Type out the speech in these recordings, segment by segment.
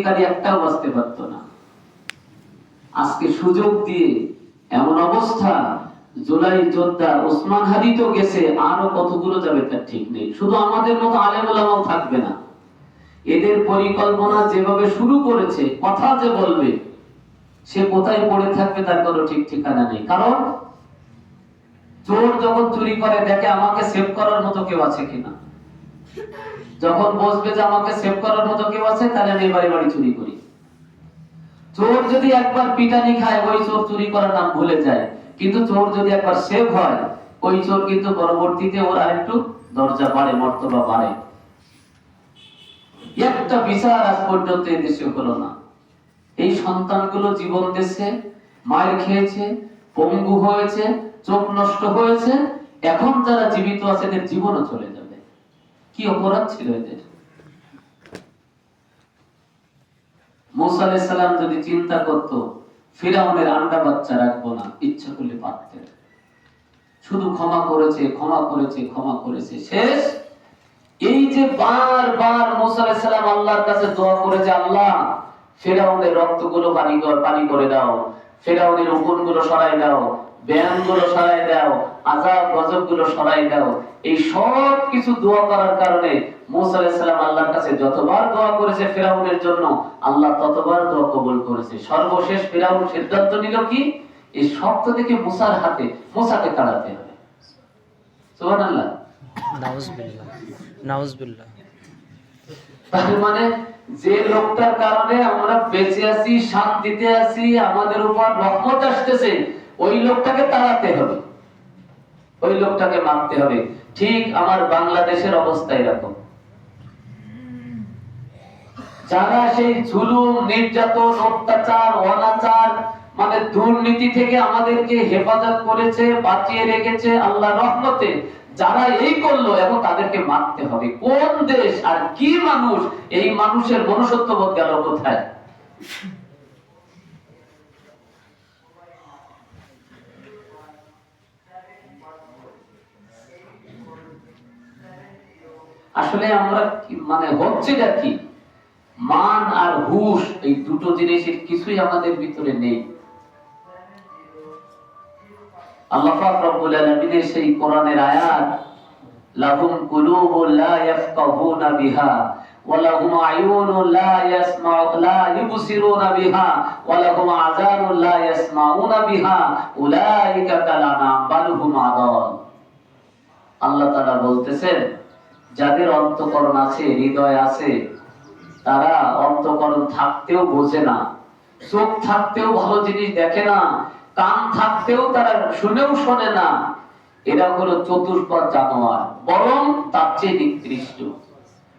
শিকারী একটাও বাঁচতে পারতো না। আজকে সুযোগ দিয়ে এমন অবস্থা, জুলাই যোদ্ধা ওসমান হাদি তো গেছে, আরো কতগুলো যাবে তার ঠিক নেই। শুধু আমাদের মতো আলেম ওলামাও থাকবে না। এদের পরিকল্পনা যেভাবে শুরু করেছে, কথা যে বলবে সে কোথায় পড়ে থাকবে তার কোনো ঠিক ঠিকানা নেই। কারণ চোর যখন চুরি করে দেখে আমাকে সেভ করার মতো কেউ আছে কিনা, যখন বসবে যে আমাকে সেভ করার মতো কেউ আছে, তাহলে আমি বাড়ি বাড়ি চুরি করি। চোর যদি একবার পিটানি খায়, ওই চোর চুরি করার নাম ভুলে যায়। কিন্তু চোর যদি একবার সেভ হয়, ওই চোর কিন্তু পরবর্তীতে ওর আরেকটু দরজা বাড়ে, মর্তবা বাড়ে। একটা বিচার আজ পর্যন্ত এই দেশে হলো না। এই সন্তানগুলো জীবন দেশে মায়ের খেয়েছে, পঙ্গু হয়েছে, চোখ নষ্ট হয়েছে। এখন যারা জীবিত আছে এদের জীবনও চলে যাবে। কি অপরাধ ছিল এদের? মুসা আলাইহিস সালাম যদি চিন্তা করত ফিরাউনের আন্ডা বাচ্চা রাখবো না, ইচ্ছা করলে পারতেন। শুধু ক্ষমা করেছে, ক্ষমা করেছে, ক্ষমা করেছে, শেষ। এই যে বারবার মুসা আলাইহিস সালাম আল্লাহর কাছে দোয়া করেছে, আল্লাহ ফিরাউনের রক্তগুলো পানি করে দাও, ফিরাউনের উকুনগুলো সরাই দাও, ব্যায়ামগুলো সরাই দাও, আযাব গজবগুলো সরাই দাও। এই সব কিছু দোয়া করার কারণে মুসা আলাইহিস সালাম আল্লাহর কাছে যতবার দোয়া করেছে ফিরাউনের জন্য, আল্লাহ ততবার দোয়া কবুল করেছে। সর্বশেষ ফিরাউন সিদ্ধান্ত নিল কি, এই শক্ত থেকে মুসার হাতে, মুসাকে তাড়াতে হবে। সুবহানাল্লাহ, নাউজুবিল্লাহ, নাউজুবিল্লাহ। তার মানে যে লোকটার কারণে আমরা বেঁচে আছি, শান্তিতে আছি, আমাদের উপর রহমত আসতেছে, ওই লোকটাকে তাড়াতে হবে, ওই লোকটাকে মারতে হবে। ঠিক আমার বাংলাদেশের অবস্থা এরকম। যারা সেই জুলুম, নির্যাতন, অত্যাচার, অনাচার, মানে দুর্নীতি থেকে আমাদেরকে হেফাজত করেছে, বাঁচিয়ে রেখেছে আল্লাহর রহমতে, যারা এই করলো, এখন তাদেরকে মারতে হবে। কোন দেশ আর কি মানুষ, এই মানুষের মনুষ্যত্ববোধ গেল কোথায়? আসলে আমরা মানে হচ্ছেটা কি, মান আর হুশ, এই দুটো জিনিসের কিছুই আমাদের ভিতরে নেই। আল্লাহ পাক রব্বুল আলামিনের সেই কোরআনের আয়াত, লাহুম কুলুবুন লা ইয়াফকাহুনা বিহা ওয়া লাহুম আয়ুনুন লা ইউবসিরুনা বিহা ওয়া লাহুম আযানুন লা ইয়াসমাউনা বিহা উলাইকা কালানাম বাল হুম আদাল। আল্লাহ তাআলা বলতেছেন, যাদের অন্তঃকরণ আছে, হৃদয় আছে, তারা অন্তঃকরণ থাকতেও বোঝে না, চোখ থাকতেও ভালো জিনিস দেখে না, কান থাকতেও তারা শুনেও শোনে না। এরা হলো চতুষ্পদ জানোয়ার, বরং তার চেয়ে নিকৃষ্ট।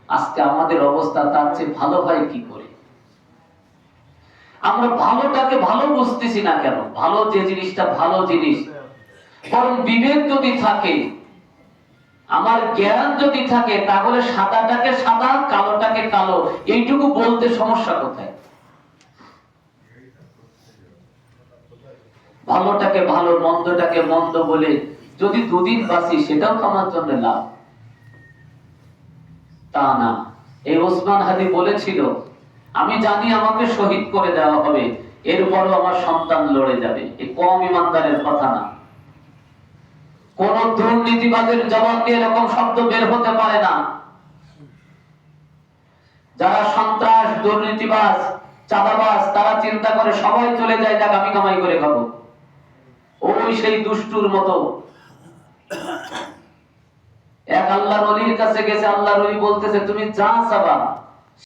আজকে আমাদের অবস্থা তার চেয়ে ভালো হয় কি করে? আমরা ভালোটাকে ভালো বুঝতেছি না কেন? ভালো যে জিনিসটা ভালো জিনিস, বরং বিবেক যদি থাকে, আমার জ্ঞান যদি থাকে, তাহলে সাদাটাকে সাদা, কালোটাকে কালো, এইটুকু বলতে সমস্যা কোথায়? ভালোটাকে ভালো, মন্দটাকে মন্দ বলে যদি দুদিন বাঁচি, সেটাও তো আমার জন্য লাভ। তা না। এই ওসমান হাদি বলেছিল, আমি জানি আমাকে শহীদ করে দেওয়া হবে, এরপরও আমার সন্তান লড়ে যাবে। এই কম ইমানদারের কথা না। কোন দুর্নীতিবাদের জবাব দিয়ে এরকম শব্দ বের হতে পারে না। যারা সন্ত্রাস, দুর্নীতিবাজ, চাঁদাবাজ, তারা চিন্তা করে সবাই চলে যায়, যাক আমি কামাই করে খাবো। ওই সেই দুষ্টুর মতো এক আল্লাহর ওলির কাছে গেছে, আল্লাহর ওলি বলতেছে, তুমি যা চাবা